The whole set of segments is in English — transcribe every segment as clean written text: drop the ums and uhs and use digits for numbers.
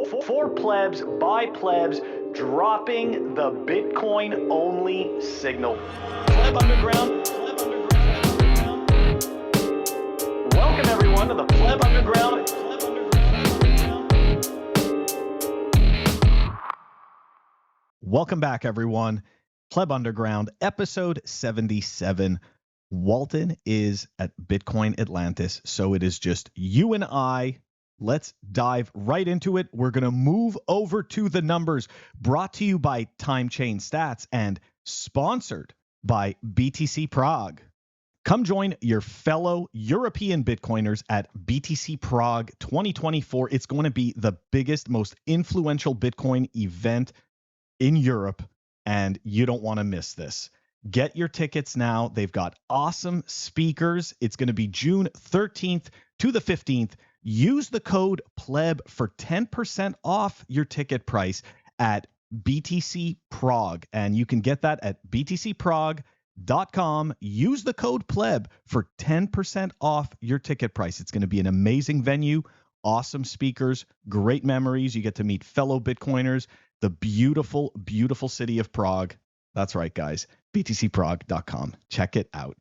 For plebs, by plebs, dropping the Bitcoin only signal. Pleb Underground. Welcome everyone to the Pleb Underground. Welcome back, everyone. Pleb Underground, episode 77. Walton is at Bitcoin Atlantis, so it is just you and I. Let's dive right into it. We're going to move over to the numbers, brought to you by Time Chain Stats and sponsored by BTC Prague. Come join your fellow European Bitcoiners at BTC Prague 2024. It's going to be the biggest, most influential Bitcoin event in Europe, and you don't want to miss this. Get your tickets now. They've got awesome speakers. It's going to be June 13th to the 15th. Use the code PLEB for 10% off your ticket price at BTC Prague, and you can get that at btcprague.com. Use the code PLEB for 10% off your ticket price. It's going to be an amazing venue, awesome speakers, great memories. You get to meet fellow Bitcoiners. The beautiful, beautiful city of Prague. That's right, guys. btcprague.com. Check it out.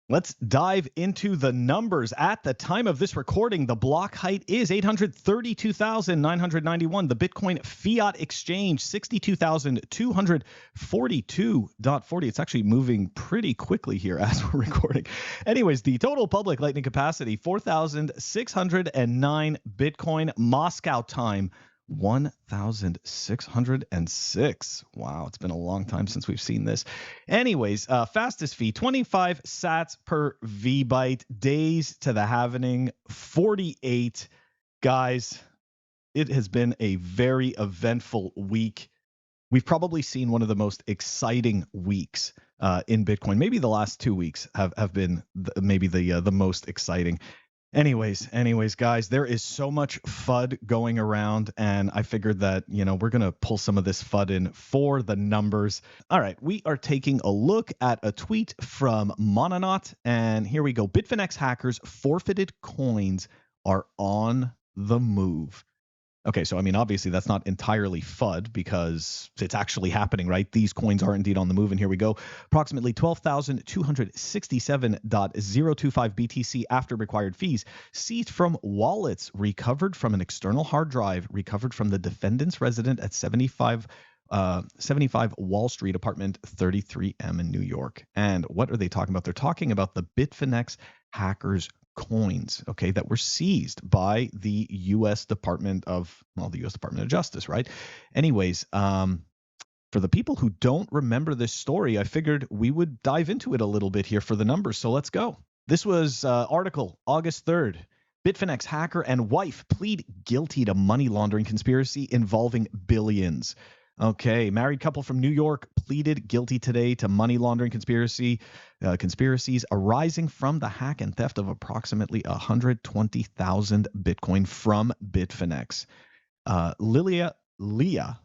Let's dive into the numbers. At the time of this recording, the block height is 832,991. The Bitcoin fiat exchange, 62,242.40. It's actually moving pretty quickly here as we're recording. Anyways, the total public lightning capacity, 4,609 Bitcoin. Moscow time, 1,606. Wow, it's been a long time since we've seen this. Anyways, fastest fee, 25 sats per V-byte. Days to the halvening, 48. Guys, it has been a very eventful week. We've probably seen one of the most exciting weeks in Bitcoin. Maybe the last 2 weeks have been maybe the most exciting. Anyways, guys, there is so much FUD going around, and I figured that, we're going to pull some of this FUD in for the numbers. All right, we are taking a look at a tweet from Mononaut, and here we go. Bitfinex hackers forfeited coins are on the move. Okay, so obviously that's not entirely FUD because it's actually happening, right? These coins are indeed on the move, and here we go. Approximately 12,267.025 BTC after required fees seized from wallets, recovered from an external hard drive, recovered from the defendant's resident at 75 Wall Street, apartment 33M in New York. And what are they talking about? They're talking about the Bitfinex hackers coins, okay, that were seized by the U.S. Department of Justice, right? Anyways, for the people who don't remember this story, I figured we would dive into it a little bit here for the numbers. So let's go. This was article August 3rd. Bitfinex hacker and wife plead guilty to money laundering conspiracy involving billions. Okay, married couple from New York pleaded guilty today to money laundering conspiracies arising from the hack and theft of approximately 120,000 Bitcoin from Bitfinex. Leah, I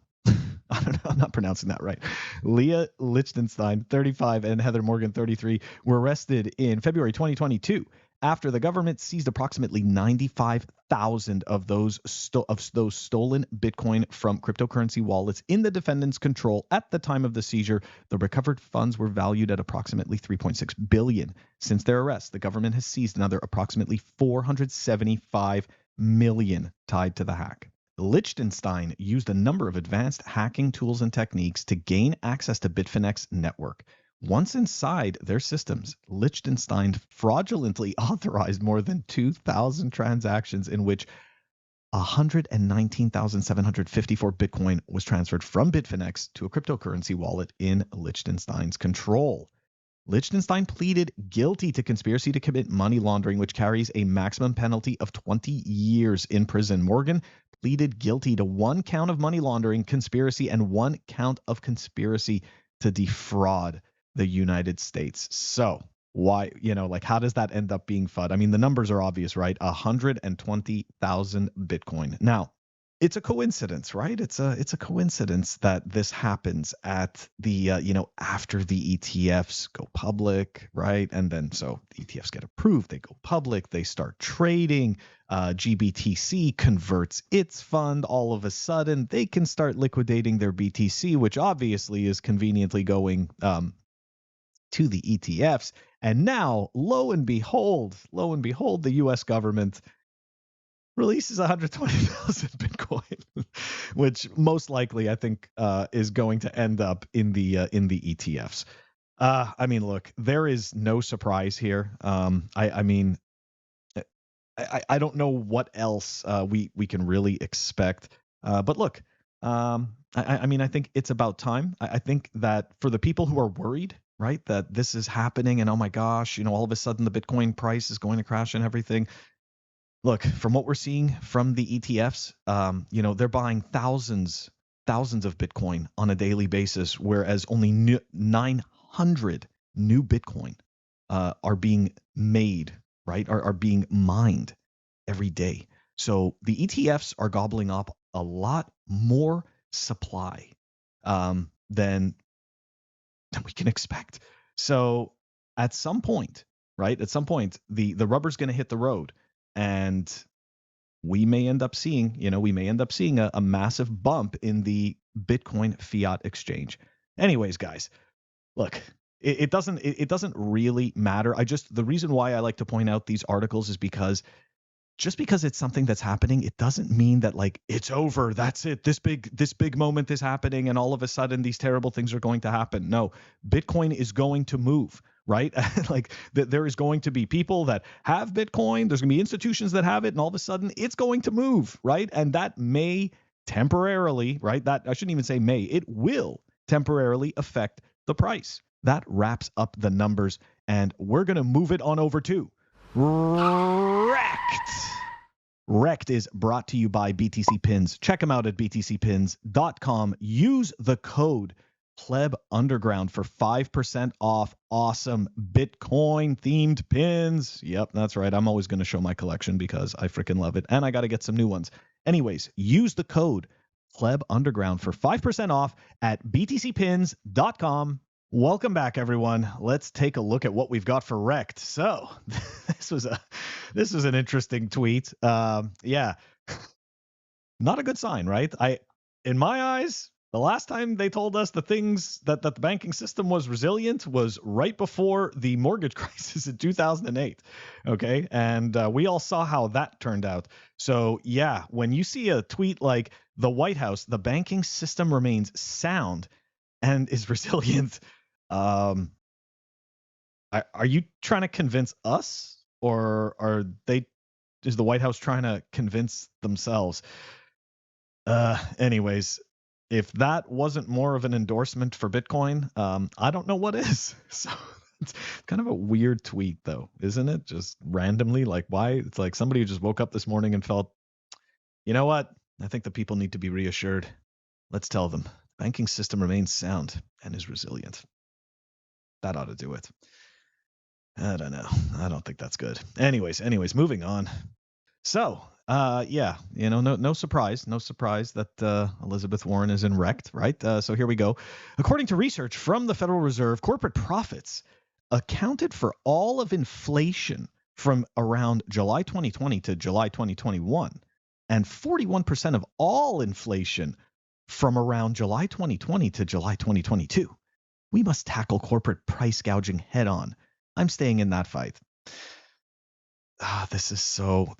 don't know, I'm not pronouncing that right. Leah Lichtenstein, 35, and Heather Morgan, 33, were arrested in February 2022 after the government seized approximately 95,000 of those stolen Bitcoin from cryptocurrency wallets in the defendant's control. At the time of the seizure, the recovered funds were valued at approximately $3.6 billion. Since their arrest, the government has seized another approximately $475 million tied to the hack. Lichtenstein used a number of advanced hacking tools and techniques to gain access to Bitfinex network. Once inside their systems, Lichtenstein fraudulently authorized more than 2,000 transactions in which 119,754 Bitcoin was transferred from Bitfinex to a cryptocurrency wallet in Lichtenstein's control. Lichtenstein pleaded guilty to conspiracy to commit money laundering, which carries a maximum penalty of 20 years in prison. Morgan pleaded guilty to 1 count of money laundering conspiracy and 1 count of conspiracy to defraud the United States. So why, how does that end up being FUD? The numbers are obvious, right? 120,000 Bitcoin. Now, it's a coincidence, right? It's a coincidence that this happens at the after the ETFs go public, right? And then so the ETFs get approved, they go public, they start trading. GBTC converts its fund. All of a sudden, they can start liquidating their BTC, which obviously is conveniently going to the ETFs. And now, lo and behold, the U.S. government releases 120,000 Bitcoin, which most likely I think is going to end up in the ETFs. I mean, look, there is no surprise here. I mean, I don't know what else we can really expect. But look, I mean, I think it's about time. I think that for the people who are worried, right, that this is happening and oh my gosh, all of a sudden the Bitcoin price is going to crash and everything. Look, from what we're seeing from the ETFs, they're buying thousands of Bitcoin on a daily basis, whereas only 900 new Bitcoin are being made, right, are being mined every day. So the ETFs are gobbling up a lot more supply than we can expect. So at some point, right, the rubber's going to hit the road. And we may end up seeing, a massive bump in the Bitcoin fiat exchange. Anyways, guys, look, it doesn't really matter. The reason why I like to point out these articles is because just because it's something that's happening, it doesn't mean that like it's over. That's it. This big moment is happening, and all of a sudden these terrible things are going to happen. No, Bitcoin is going to move. Right? Like there is going to be people that have Bitcoin. There's going to be institutions that have it, and all of a sudden it's going to move, right? And that may temporarily, right? That I shouldn't even say may, it will temporarily affect the price. That wraps up the numbers, and we're going to move it on over to REKT. REKT is brought to you by BTC Pins. Check them out at btcpins.com. Use the code PlebUnderground for 5% off awesome Bitcoin themed pins. Yep, that's right. I'm always going to show my collection because I freaking love it. And I got to get some new ones. Anyways, use the code PlebUnderground for 5% off at btcpins.com. Welcome back, everyone. Let's take a look at what we've got for REKT. So this was an interesting tweet. Yeah, not a good sign, right? In my eyes, the last time they told us the things that the banking system was resilient was right before the mortgage crisis in 2008. Okay. And we all saw how that turned out. So yeah, when you see a tweet like the White House, the banking system remains sound and is resilient. Are you trying to convince us, or is the White House trying to convince themselves? Anyways, if that wasn't more of an endorsement for Bitcoin, I don't know what is. So it's kind of a weird tweet, though, isn't it? Just randomly, like why? It's like somebody who just woke up this morning and felt, you know what? I think the people need to be reassured. Let's tell them. Banking system remains sound and is resilient. That ought to do it. I don't know. I don't think that's good. Anyways, moving on. So, yeah, no surprise that Elizabeth Warren is in REKT, right? So here we go. According to research from the Federal Reserve, corporate profits accounted for all of inflation from around July 2020 to July 2021, and 41% of all inflation from around July 2020 to July 2022. We must tackle corporate price gouging head on. I'm staying in that fight. This is so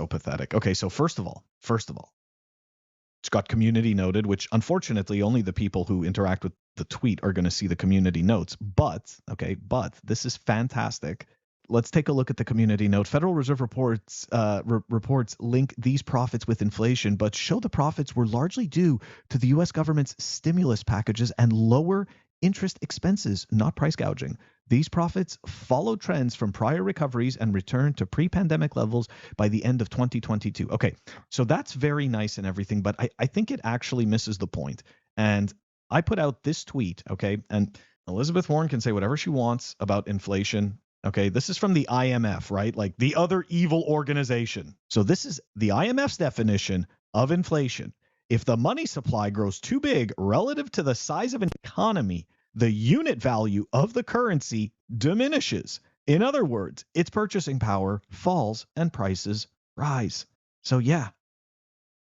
pathetic. Okay, so first of all, it's got community noted, which unfortunately only the people who interact with the tweet are going to see the community notes. But this is fantastic. Let's take a look at the community note. Federal Reserve reports link these profits with inflation, but show the profits were largely due to the U.S. government's stimulus packages and lower interest expenses, not price gouging. These profits follow trends from prior recoveries and returned to pre-pandemic levels by the end of 2022. Okay, so that's very nice and everything, but I think it actually misses the point. And I put out this tweet, okay, and Elizabeth Warren can say whatever she wants about inflation. Okay, this is from the IMF, right? Like the other evil organization. So this is the IMF's definition of inflation. If the money supply grows too big relative to the size of an economy, the unit value of the currency diminishes. In other words, its purchasing power falls and prices rise. So yeah,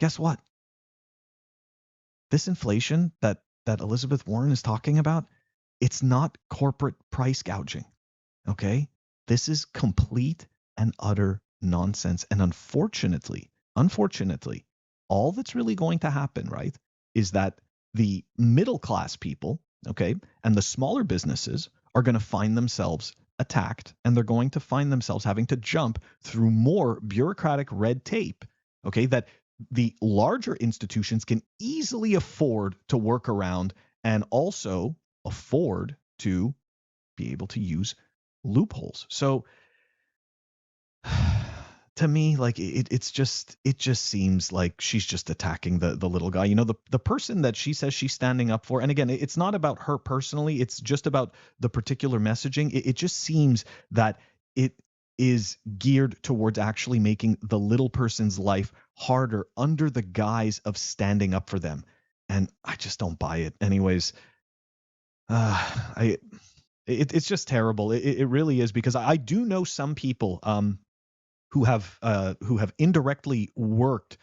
guess what? This inflation that Elizabeth Warren is talking about, it's not corporate price gouging. Okay? This is complete and utter nonsense. And unfortunately, all that's really going to happen, right, is that the middle class people, okay, and the smaller businesses are going to find themselves attacked, and they're going to find themselves having to jump through more bureaucratic red tape, okay, that the larger institutions can easily afford to work around and also afford to be able to use loopholes. So to me, like it just seems like she's just attacking the little guy. You know, the person that she says she's standing up for. And again, it's not about her personally. It's just about the particular messaging. It just seems that it is geared towards actually making the little person's life harder under the guise of standing up for them. And I just don't buy it. Anyways, it's just terrible. It really is, because I do know some people who have indirectly worked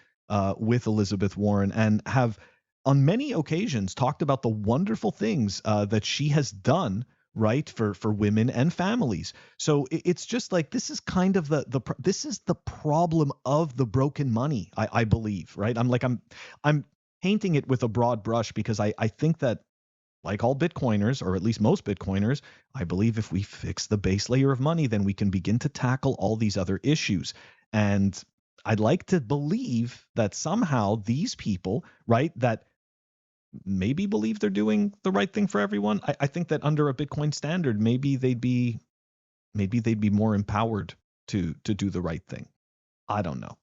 with Elizabeth Warren and have on many occasions talked about the wonderful things that she has done, right, for women and families. So it's just like, this is kind of this is the problem of the broken money, I believe, right? I'm painting it with a broad brush because I think that, like all Bitcoiners, or at least most Bitcoiners, I believe if we fix the base layer of money, then we can begin to tackle all these other issues. And I'd like to believe that somehow these people, right, that maybe believe they're doing the right thing for everyone, I think that under a Bitcoin standard, maybe they'd be more empowered to do the right thing. I don't know.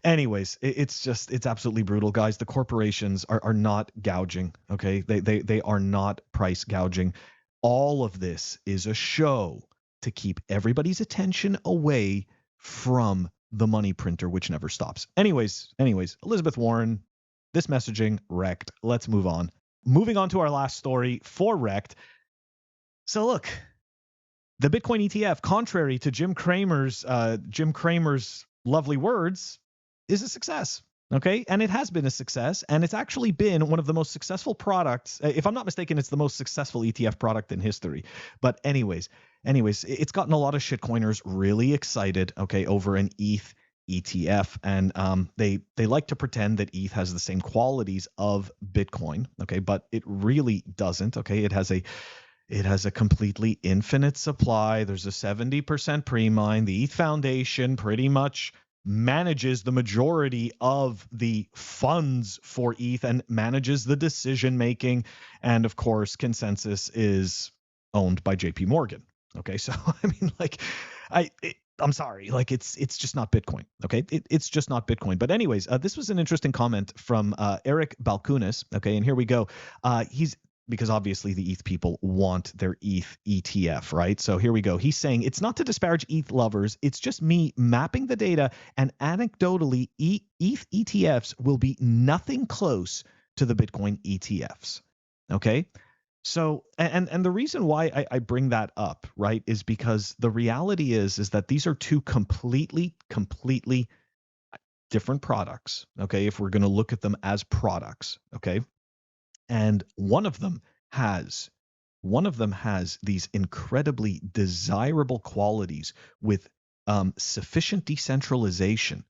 Anyways, it's absolutely brutal, guys. The corporations are not gouging, okay? They are not price gouging. All of this is a show to keep everybody's attention away from the money printer, which never stops. Anyways, Elizabeth Warren, this messaging, REKT. Let's move on. Moving on to our last story for REKT. So look, the Bitcoin ETF, contrary to Jim Cramer's lovely words, is a success. Okay. And it has been a success. And it's actually been one of the most successful products. If I'm not mistaken, it's the most successful ETF product in history. But anyways, it's gotten a lot of shitcoiners really excited, okay, over an ETH ETF. And they like to pretend that ETH has the same qualities of Bitcoin. Okay. But it really doesn't. Okay. It has a completely infinite supply. There's a 70% pre-mine. The ETH Foundation pretty much manages the majority of the funds for ETH and manages the decision making. And of course, Consensus is owned by JP Morgan. Okay, so I mean, like, I'm sorry, like it's just not Bitcoin. Okay, it's just not Bitcoin. But anyways, this was an interesting comment from Eric Balkunis. Okay, and here we go. Because obviously the ETH people want their ETH ETF, right? So here we go. He's saying, it's not to disparage ETH lovers. It's just me mapping the data, and anecdotally, ETH ETFs will be nothing close to the Bitcoin ETFs. Okay. So, and the reason why I bring that up, right, is because the reality is that these are two completely different products. Okay. If we're going to look at them as products. Okay. And one of them has these incredibly desirable qualities with sufficient decentralization,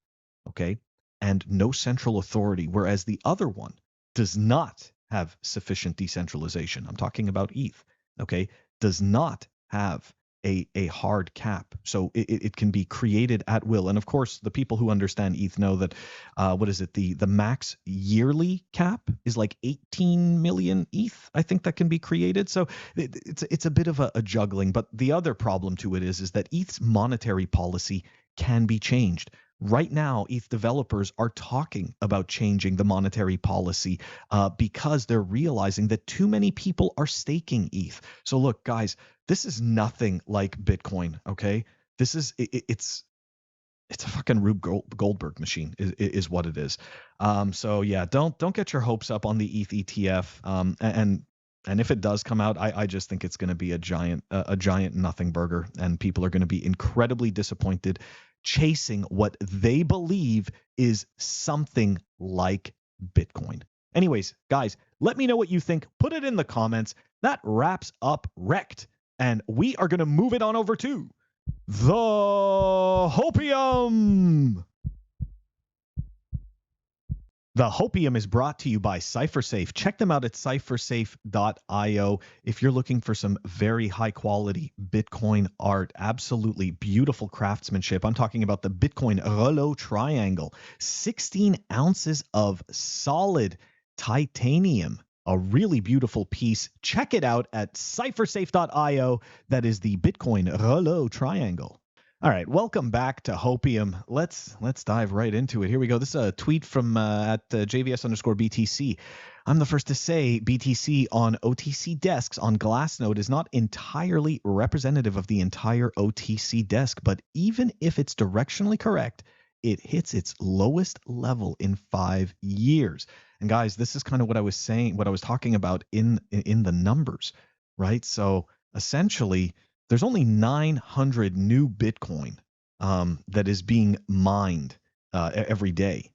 okay, and no central authority, whereas the other one does not have sufficient decentralization. I'm talking about ETH, okay, does not have a hard cap. So it can be created at will. And of course, the people who understand ETH know that, what is it? The max yearly cap is like 18 million ETH, I think, that can be created. So it's a bit of a juggling. But the other problem to it is that ETH's monetary policy can be changed. Right now, ETH developers are talking about changing the monetary policy because they're realizing that too many people are staking ETH. So look, guys, this is nothing like Bitcoin, okay? This is it's a fucking Rube Goldberg machine is what it is. So yeah, don't get your hopes up on the ETH ETF. And if it does come out, I just think it's going to be a giant nothing burger, and people are going to be incredibly disappointed, chasing what they believe is something like Bitcoin. Anyways, guys, let me know what you think. Put it in the comments. That wraps up REKT, and we are going to move it on over to the Hopium. The Hopium is brought to you by CypherSafe. Check them out at cyphersafe.io if you're looking for some very high quality Bitcoin art. Absolutely beautiful craftsmanship. I'm talking about the Bitcoin Rouleau Triangle. 16 ounces of solid titanium. A really beautiful piece. Check it out at cyphersafe.io. That is the Bitcoin Rouleau Triangle. All right, welcome back to Hopium. Let's dive right into it. Here we go. This is a tweet from at JVS_BTC. I'm the first to say BTC on OTC desks on Glassnode is not entirely representative of the entire OTC desk, but even if it's directionally correct, it hits its lowest level in 5 years. And guys, this is kind of what I was saying, what I was talking about in the numbers, right? So essentially, there's only 900 new Bitcoin that is being mined every day,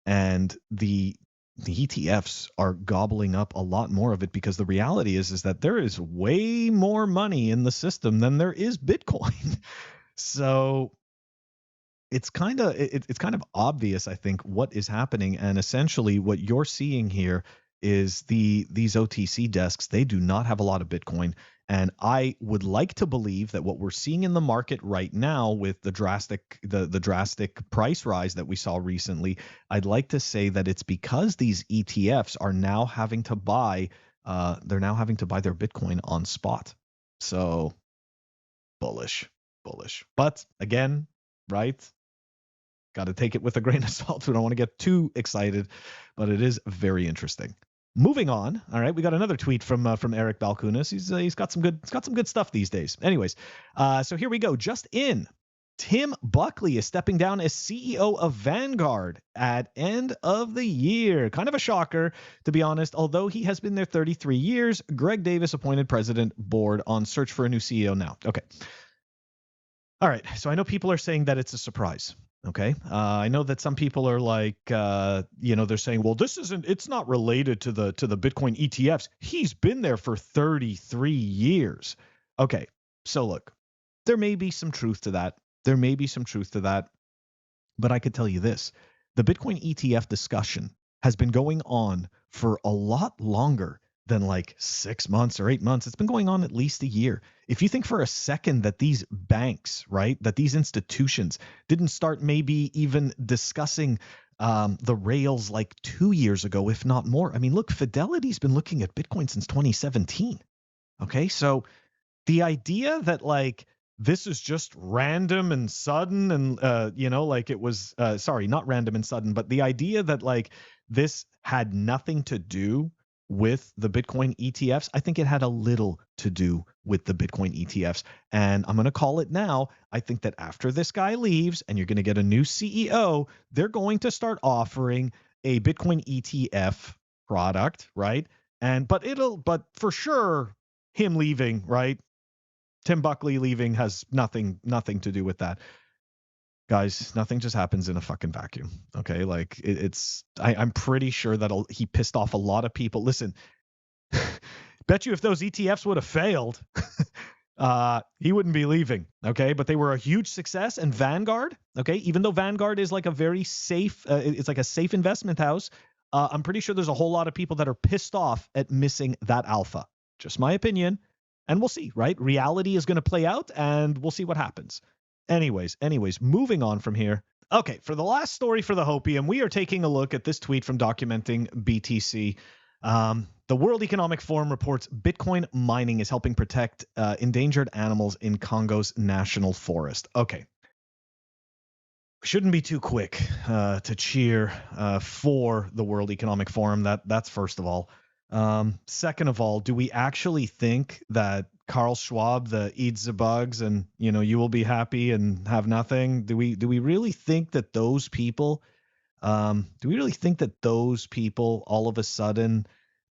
and the ETFs are gobbling up a lot more of it, because the reality is that there is way more money in the system than there is Bitcoin. So it's kind of obvious, I think, what is happening, and essentially what you're seeing here is these OTC desks, they do not have a lot of Bitcoin. And I would like to believe that what we're seeing in the market right now with the drastic price rise that we saw recently, I'd like to say that it's because these ETFs are now having to buy their Bitcoin on spot. So bullish. But again, right? Got to take it with a grain of salt. We don't want to get too excited, but it is very interesting. Moving on. All right, we got another tweet from Eric Balkunas. He's got some good stuff these days. Anyways, so here we go. Just in, Tim Buckley is stepping down as CEO of Vanguard at end of the year. Kind of a shocker, to be honest. Although he has been there 33 years, Greg Davis appointed president board on search for a new CEO now. Okay. All right. So I know people are saying that it's a surprise. Okay. I know that some people are like, they're saying, well, it's not related to the Bitcoin ETFs. He's been there for 33 years. Okay. So look, there may be some truth to that. But I could tell you this, the Bitcoin ETF discussion has been going on for a lot longer than like 6 months or 8 months. It's been going on at least a year. If you think for a second that these banks, right, that these institutions didn't start maybe even discussing the rails like 2 years ago, if not more. I mean, look, Fidelity's been looking at Bitcoin since 2017. Okay, so the idea that like this is just random and sudden and, like it was, not random and sudden, but the idea that like this had nothing to do with the Bitcoin ETFs, I think it had a little to do with the Bitcoin ETFs. And I'm going to call it now. I think that after this guy leaves and you're going to get a new CEO, they're going to start offering a Bitcoin ETF product, right? But for sure, him leaving, right? Tim Buckley leaving has nothing to do with that. Guys, nothing just happens in a fucking vacuum. Okay, like I'm pretty sure that he pissed off a lot of people. Listen, bet you if those ETFs would have failed, he wouldn't be leaving. Okay, but they were a huge success. And Vanguard, okay, even though Vanguard is like a very safe, it's like a safe investment house, I'm pretty sure there's a whole lot of people that are pissed off at missing that alpha. Just my opinion. And we'll see, right? Reality is going to play out and we'll see what happens. Anyways, moving on from here. Okay, for the last story for the Hopium, we are taking a look at this tweet from Documenting BTC. The World Economic Forum reports Bitcoin mining is helping protect endangered animals in Congo's national forest. Okay. Shouldn't be too quick to cheer for the World Economic Forum. That's first of all. Second of all, do we actually think that Carl Schwab, the eat the bugs and, you will be happy and have nothing. Do we really think that those people, all of a sudden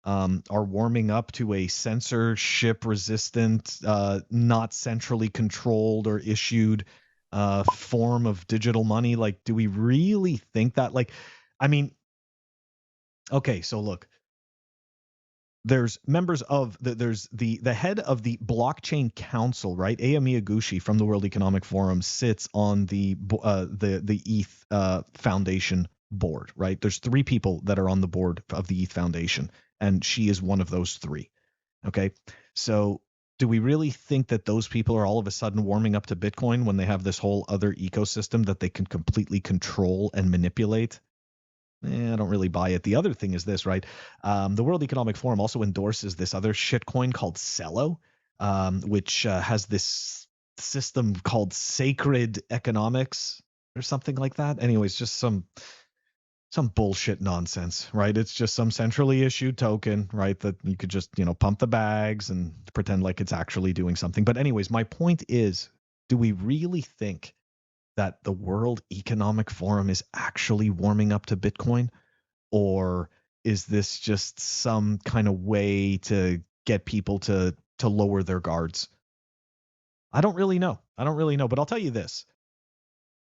are warming up to a censorship resistant, not centrally controlled or issued form of digital money? Like, do we really think that? Like, I mean, okay, so look, there's members of there's the head of the blockchain council, right? Aya Miyaguchi from the World Economic Forum sits on the ETH Foundation board, right? There's 3 people that are on the board of the ETH Foundation, and she is one of those 3. Okay, so do we really think that those people are all of a sudden warming up to Bitcoin when they have this whole other ecosystem that they can completely control and manipulate? I don't really buy it. The other thing is this, right? The World Economic Forum also endorses this other shitcoin called Cello, which has this system called sacred economics or something like that. Anyways, just some bullshit nonsense, right? It's just some centrally issued token, right? That you could just, pump the bags and pretend like it's actually doing something. But anyways, my point is, do we really think that the World Economic Forum is actually warming up to Bitcoin? Or is this just some kind of way to get people to lower their guards? I don't really know. But I'll tell you this.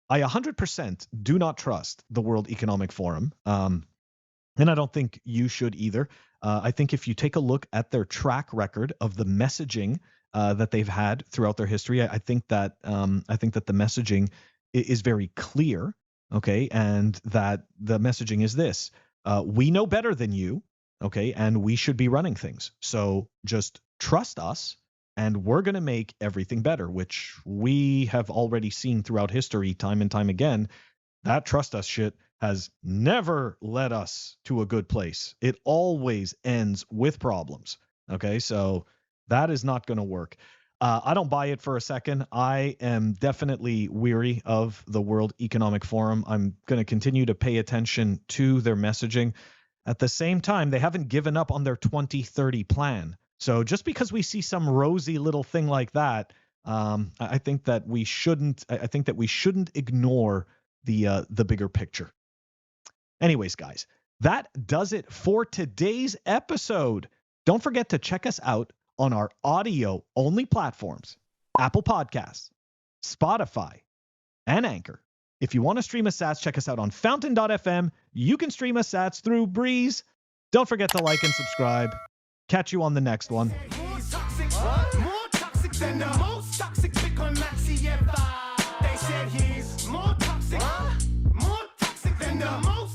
I 100% do not trust the World Economic Forum. And I don't think you should either. I think if you take a look at their track record of the messaging that they've had throughout their history, I think that the messaging is very clear, okay, and that the messaging is this: we know better than you, okay, and we should be running things. So just trust us, and we're going to make everything better, which we have already seen throughout history time and time again. That trust us shit has never led us to a good place. It always ends with problems, okay? So that is not going to work. I don't buy it for a second. I am definitely weary of the World Economic Forum. I'm going to continue to pay attention to their messaging. At the same time, they haven't given up on their 2030 plan. So just because we see some rosy little thing like that, I think that we shouldn't. I think that we shouldn't ignore the bigger picture. Anyways, guys, that does it for today's episode. Don't forget to check us out on our audio-only platforms, Apple Podcasts, Spotify, and Anchor. If you want to stream us sats, check us out on fountain.fm. You can stream us sats through Breeze. Don't forget to like and subscribe. Catch you on the next one. More toxic than the most toxic Bitcoin maxi ever. They said he's more toxic than the most